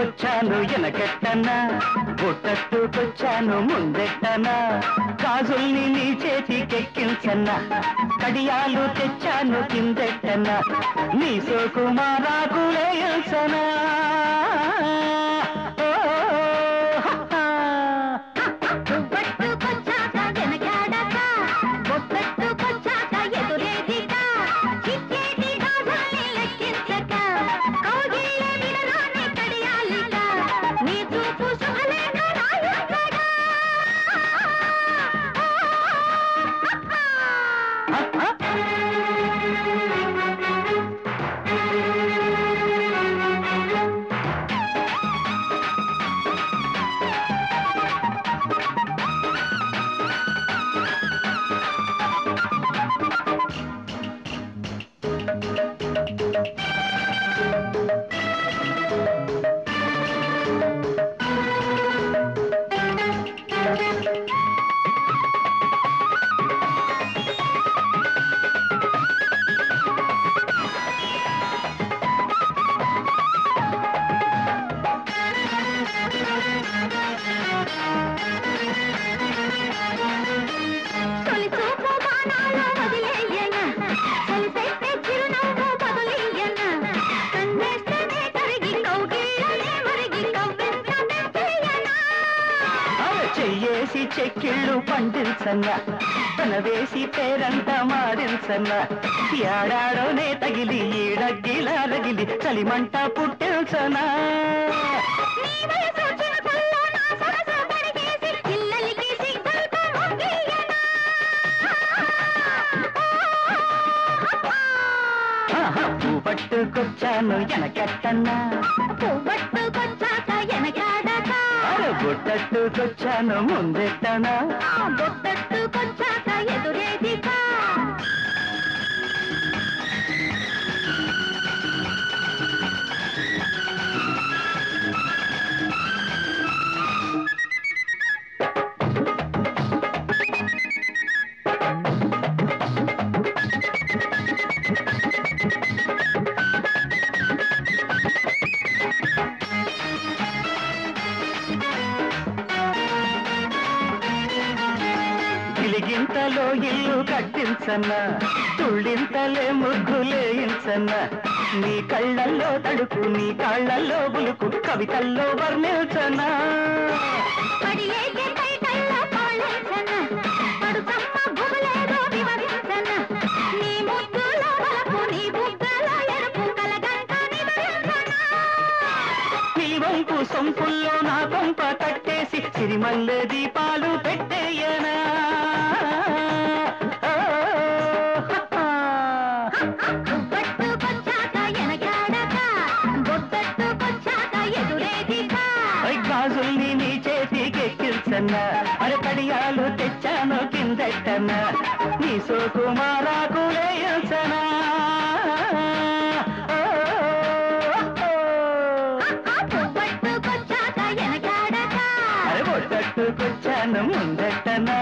బొట్టట్టుకొచ్చాను ఎనకెట్టనా బొట్టట్టుకొచ్చాను ముందెట్టనా గాజుల్ని నీ చేతికెక్కించన్నా కడియాలు తెచ్చాను కిందెట్టనా నీ సోకుమారాకులేయల్సనా చెయ్యేసి చెక్కిళ్ళు పండించన్నా తన వేసి పేరంతా మారించన్నా ఏడాడోనే తగిలి ఈడగ్గిలా రగిలి చలిమంట పుట్టించనా పట్టుకొచ్చాను ఎనకెట్టన్నా పట్టుకొచ్చాక ఎనకాడక బొట్టట్టుకొచ్చాను ముందెట్టనా బొట్టట్టుకొచ్చాక ఎదురేదికా గిలిగింతలో ఇల్లు కట్టించన్నా తుళ్ళింతలే ముగ్గులేయించన్నా నీ కళ్ళల్లో తడుపు నీ కాళ్ళల్లో బులుకు కవితల్లో వర్ణించనా నీ వంపు సొంపుల్లో నా కొంప కట్టేసి సిరిమల్లె దీపాలు పెట్టేయనా గాజుల్ని నీ చేతికెక్కించన్నా అరకడియాలు తెచ్చాను కిందెట్టన్నా నీ సోకుమారాకులేయల్సనా అరే బొట్టట్టుకొచ్చాను ముందెట్టనా